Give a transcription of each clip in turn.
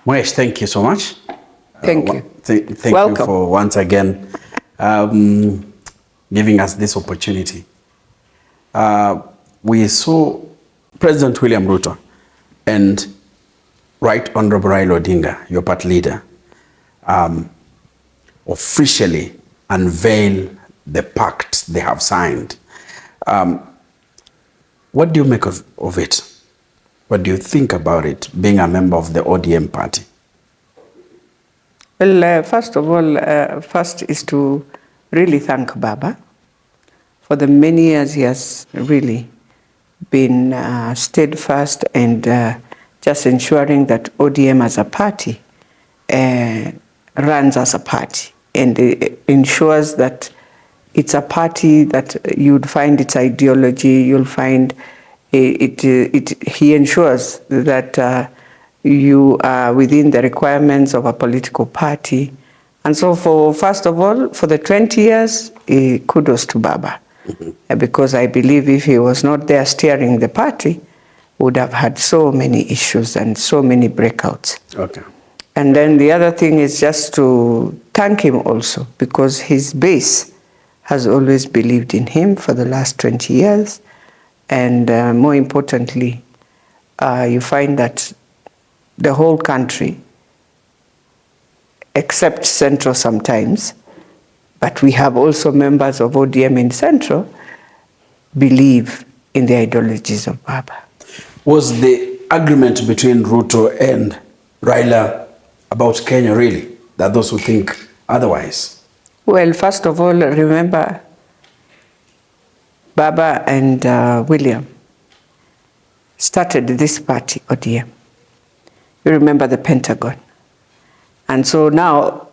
Moesh, thank you so much. Thank you. Thank Welcome. you for once again giving us this opportunity. We saw President William Ruto and Right Honorable Raila Odinga, your party leader, officially unveil the pact they have signed. What do you make of it? What do you think about it, being a member of the ODM party? Well, first of all, first is to really thank Baba for the many years he has really been steadfast and just ensuring that ODM as a party runs as a party, and ensures that it's a party that you'd find its ideology, you'll find he ensures that you are within the requirements of a political party. And so first of all, for the 20 years, kudos to Baba. Because I believe if he was not there steering the party, would have had so many issues and so many breakouts. Okay. And then the other thing is just to thank him also, because his base has always believed in him for the last 20 years. And more importantly, you find that the whole country, except Central sometimes, but we have also members of ODM in Central, believe in the ideologies of Baba. Was the agreement between Ruto and Raila about Kenya really, that those who think otherwise? Well, first of all, remember Baba and William started this party, ODM. You remember the Pentagon. And so now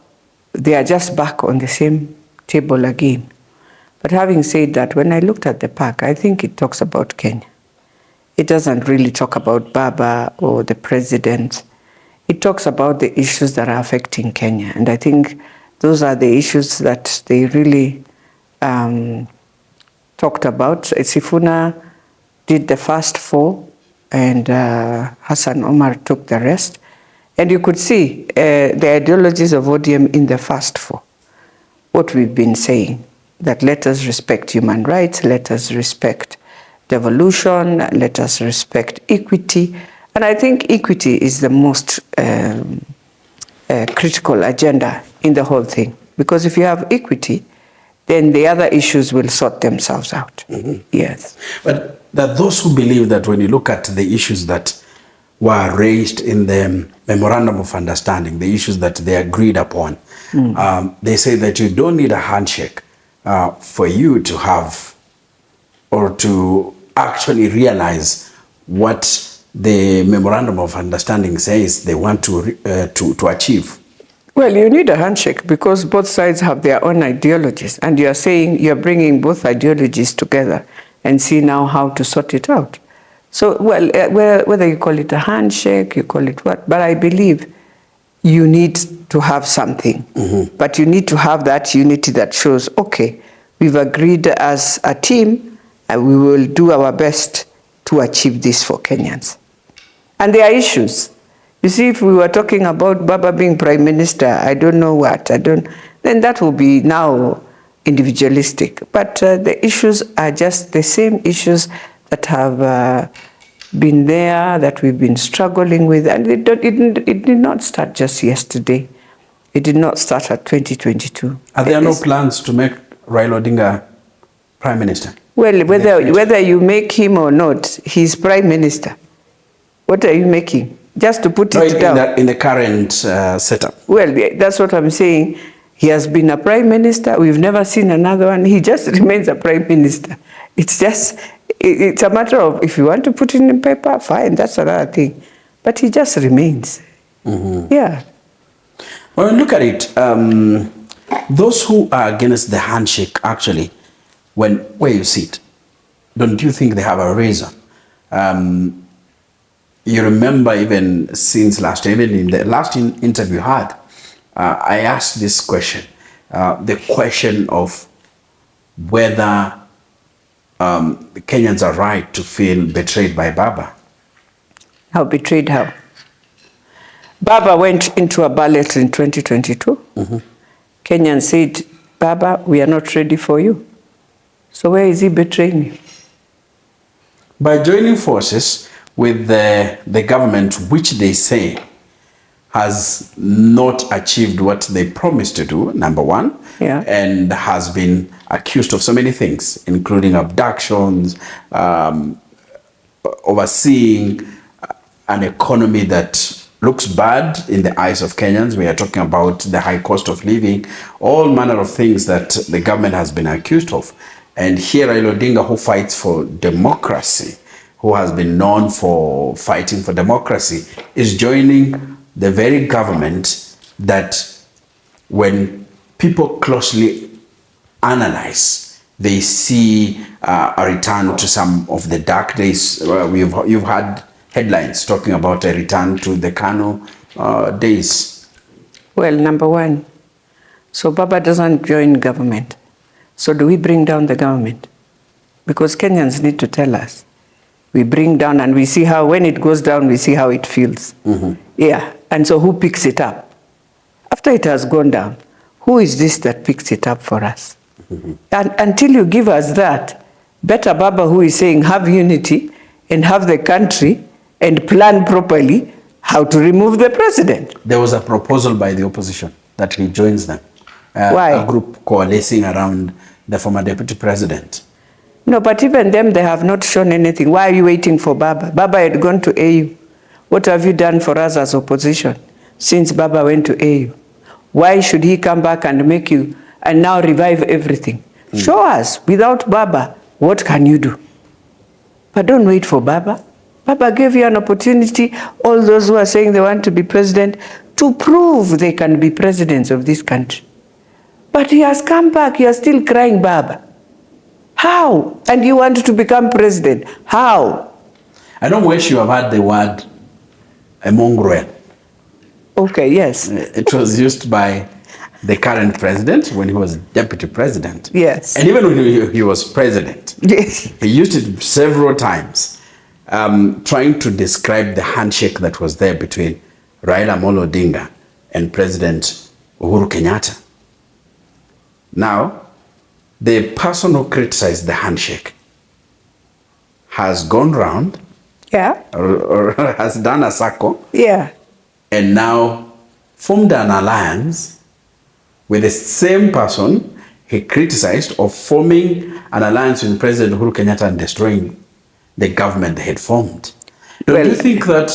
they are just back on the same table again. But having said that, when I looked at the pack, I think it talks about Kenya. It doesn't really talk about Baba or the president. It talks about the issues that are affecting Kenya. And I think those are the issues that they really talked about. Sifuna did the first four, and Hassan Omar took the rest. And you could see the ideologies of ODM in the first four. What we've been saying, that let us respect human rights, let us respect devolution, let us respect equity. And I think equity is the most critical agenda in the whole thing. Because if you have equity, then the other issues will sort themselves out. Mm-hmm. Yes. But that those who believe that when you look at the issues that were raised in the memorandum of understanding, the issues that they agreed upon, they say that you don't need a handshake for you to have or to actually realize what the memorandum of understanding says they want to achieve. Well, you need a handshake because both sides have their own ideologies, and you're saying you're bringing both ideologies together and see now how to sort it out. So, well, whether you call it a handshake, you call it what, but I believe you need to have something. Mm-hmm. But you need to have that unity that shows, okay, we've agreed as a team and we will do our best to achieve this for Kenyans. And there are issues. You see, if we were talking about Baba being prime minister, I don't know what, then that will be now individualistic. But the issues are just the same issues that have been there, that we've been struggling with. And it did not start just yesterday. It did not start at 2022. Are there no plans to make Raila Odinga prime minister? Well, whether you make him or not, he's prime minister. What are you making? Just to put it down. In the current setup. Well, that's what I'm saying. He has been a prime minister. We've never seen another one. He just remains a prime minister. It's just, it's a matter of, if you want to put it in paper, fine, that's another thing. But he just remains. Mm-hmm. Yeah. Well, look at it. Those who are against the handshake, actually, where you sit, don't you think they have a reason? You remember even since last year, even in the last interview I had, I asked this question, the question of whether the Kenyans are right to feel betrayed by Baba. How betrayed how? Baba went into a ballot in 2022. Kenyans said, Baba, we are not ready for you. So where is he betraying you? By joining forces with the government, which they say has not achieved what they promised to do, number one, Yeah. and has been accused of so many things, including abductions, overseeing an economy that looks bad in the eyes of Kenyans. We are talking about the high cost of living, all manner of things that the government has been accused of. And here Raila Odinga, who fights for democracy, who has been known for fighting for democracy, is joining the very government that, when people closely analyze, they see a return to some of the dark days. You've had headlines talking about a return to the Kano days. Well, number one, so Baba doesn't join government. So do we bring down the government? Because Kenyans need to tell us. We bring down and we see how, when it goes down, we see how it feels. Yeah, and so who picks it up? After it has gone down, who is this that picks it up for us? And until you give us that, better Baba, who is saying have unity and have the country and plan properly how to remove the president. There was a proposal by the opposition that he joins them. Why? A group coalescing around the former deputy president. No, but even them, they have not shown anything. Why are you waiting for Baba? Baba had gone to AU. What have you done for us as opposition since Baba went to AU? Why should he come back and make you, and now revive everything? Show us, without Baba, what can you do? But don't wait for Baba. Baba gave you an opportunity, all those who are saying they want to be president, to prove they can be presidents of this country. But he has come back, you are still crying, Baba. How? And you want to become president. How? I don't wish you have had the word a mongrel. Okay, yes. It was used by the current president when he was deputy president. Yes. And even when he was president, Yes. he used it several times, trying to describe the handshake that was there between Raila Odinga and President Uhuru Kenyatta. Now, the person who criticized the handshake has gone round, Yeah. or has done a circle, Yeah. and now formed an alliance with the same person he criticized of forming an alliance with President Uhuru Kenyatta and destroying the government they had formed. Do you think that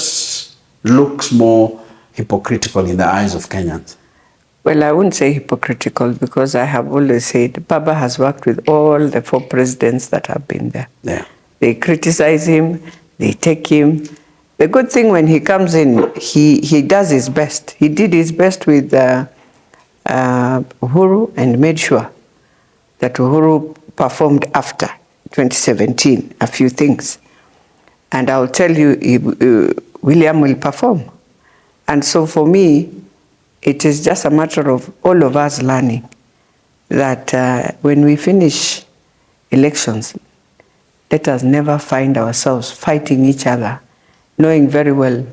looks more hypocritical in the eyes of Kenyans? Well, I wouldn't say hypocritical, because I have always said Baba has worked with all the 4 presidents that have been there. Yeah. They criticize him, they take him. The good thing, when he comes in, he does his best. He did his best with Uhuru, and made sure that Uhuru performed after 2017, a few things. And I'll tell you, William will perform. And so for me, it is just a matter of all of us learning that when we finish elections, let us never find ourselves fighting each other, knowing very well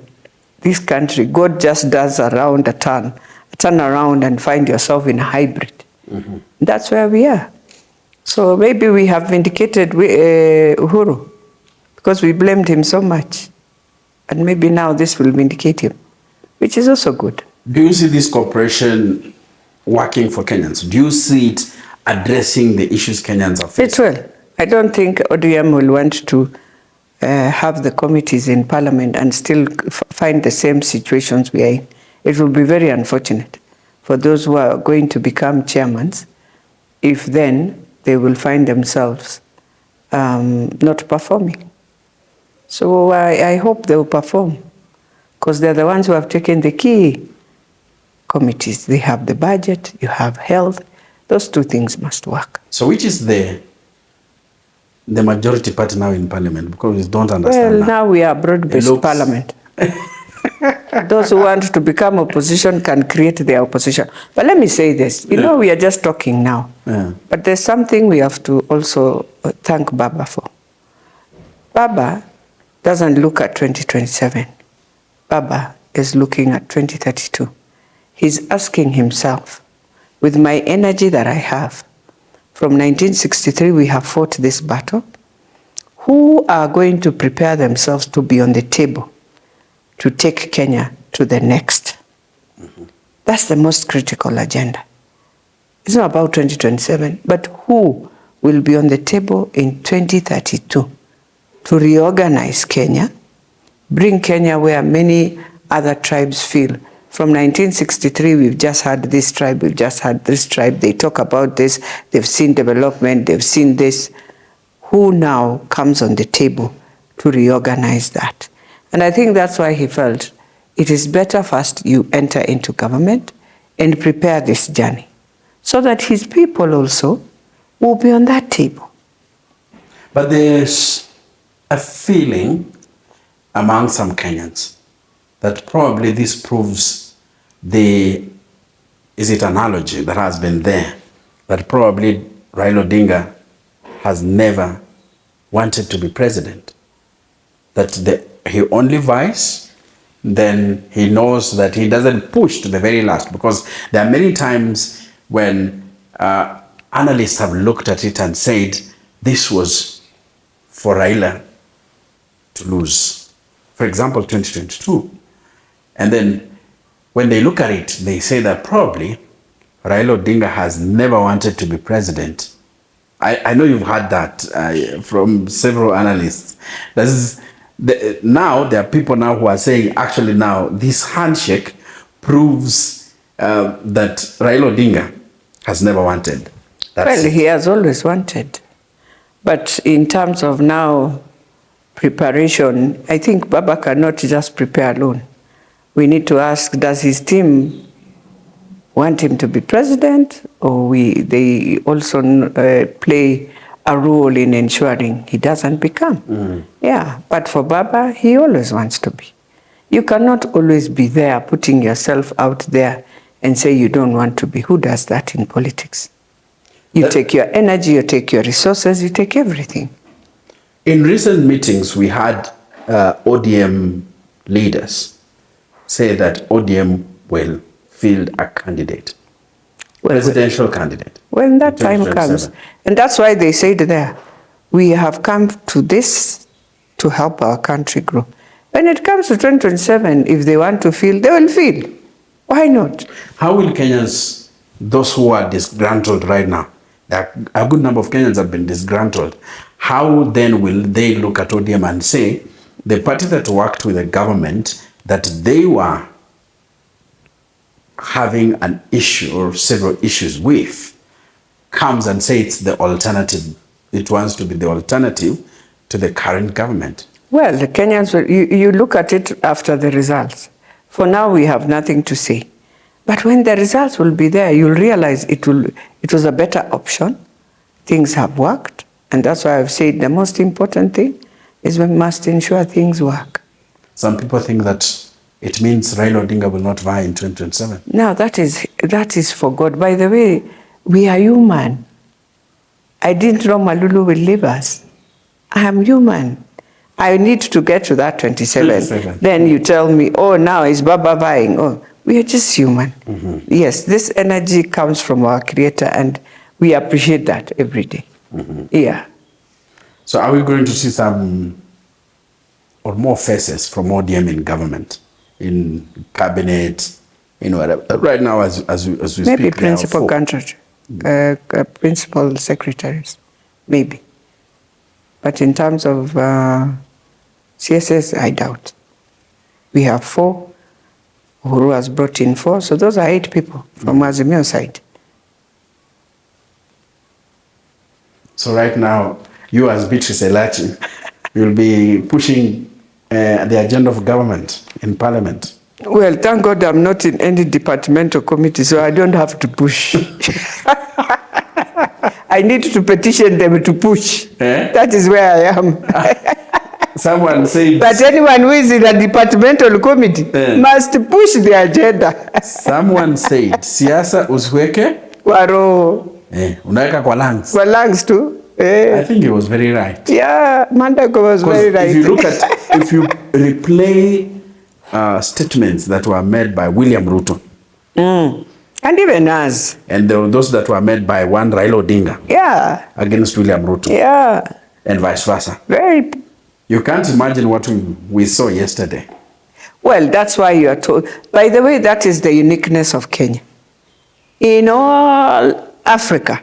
this country, God just does around a turn around and find yourself in a hybrid. That's where we are. So maybe we have vindicated Uhuru because we blamed him so much. And maybe now this will vindicate him, which is also good. Do you see this cooperation working for Kenyans? Do you see it addressing the issues Kenyans are facing? It will. I don't think ODM will want to have the committees in parliament and still find the same situations we are in. It will be very unfortunate for those who are going to become chairmen if then they will find themselves not performing. So I hope they will perform, because they're the ones who have taken the key committees. They have the budget, you have health. Those 2 things must work. So which is the majority party now in parliament? Because we don't understand. Well, now we are broad-based parliament. Those who want to become opposition can create their opposition. But let me say this. You know, we are just talking now. But there's something we have to also thank Baba for. Baba doesn't look at 2027. Baba is looking at 2032. He's asking himself, with my energy that I have, from 1963 we have fought this battle, who are going to prepare themselves to be on the table to take Kenya to the next? That's the most critical agenda. It's not about 2027, but who will be on the table in 2032 to reorganize Kenya, bring Kenya where many other tribes feel. From 1963, we've just had this tribe, we've just had this tribe. They talk about this, they've seen development, they've seen this. Who now comes on the table to reorganize that? And I think that's why he felt it is better first you enter into government and prepare this journey so that his people also will be on that table. But there's a feeling among some Kenyans that probably this proves the, is it analogy that has been there, that probably Raila Odinga has never wanted to be president, that he only vice, then he knows that he doesn't push to the very last, because there are many times when analysts have looked at it and said this was for Raila to lose. For example, 2022. And then when they look at it, they say that probably Raila Odinga has never wanted to be president. I know you've heard that from several analysts. Now there are people now who are saying, actually now this handshake proves that Raila Odinga has never wanted. Well, he has always wanted. But in terms of now preparation, I think Baba cannot just prepare alone. We need to ask, does his team want him to be president, or they also play a role in ensuring he doesn't become? Yeah, but for Baba, he always wants to be. You cannot always be there putting yourself out there and say you don't want to be. Who does that in politics? You take your energy, you take your resources, you take everything. In recent meetings, we had ODM leaders say that ODM will field a candidate, presidential candidate. When that time comes, and that's why they said there, we have come to this to help our country grow. When it comes to 2027, if they want to field, they will field. Why not? How will Kenyans, those who are disgruntled right now, a good number of Kenyans have been disgruntled, how then will they look at ODM and say, the party that worked with the government, that they were having an issue or several issues with, comes and say it's the alternative, it wants to be the alternative to the current government? Well, the Kenyans, you look at it after the results. For now, we have nothing to say. But when the results will be there, you'll realize it was a better option. Things have worked. And that's why I've said the most important thing is we must ensure things work. Some people think that it means Raila Odinga will not vie in 2027. No, that is for God. By the way, we are human. I didn't know Malulu will leave us. I am human. I need to get to that 27. Then you tell me, oh, now is Baba vying. Oh, we are just human. Yes, this energy comes from our Creator, and we appreciate that every day. Yeah. So are we going to see some or more faces from ODM in government, in cabinet, whatever? Right now, as we speak, maybe principal country, principal secretaries, maybe. But in terms of CSS, I doubt. We have 4. Uhuru has brought in 4, so those are 8 people from Azimio side. So right now, you as Beatrice Elachi, you'll be pushing the agenda of government in parliament. Well, thank God I'm not in any departmental committee, so I don't have to push. I need to petition them to push. That is where I am. Someone said... But anyone who is in a departmental committee must push the agenda. Someone said, siasa usiweke kwa roho. Unaweka kwa lungs. Kwa lungs too. I think he was very right. Yeah, Mandako was very right. If you look at, if you replay statements that were made by William Ruto. And even us. And there were those that were made by one Raila Odinga. Yeah. Against William Ruto. Yeah. And vice versa. Very. You can't imagine what we saw yesterday. Well, that's why you are told. By the way, that is the uniqueness of Kenya. In all Africa,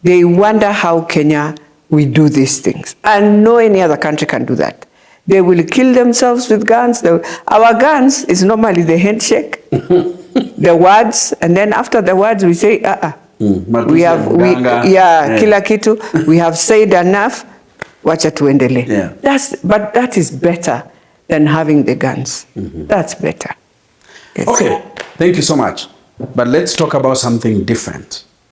they wonder how Kenya we do these things. And no any other country can do that. They will kill themselves with guns. Our guns is normally the handshake, the words, and then after the words we say, we have, kila kitu, we have said enough, wacha tuendele. But that is better than having the guns. That's better. Yes. Okay, thank you so much. But let's talk about something different.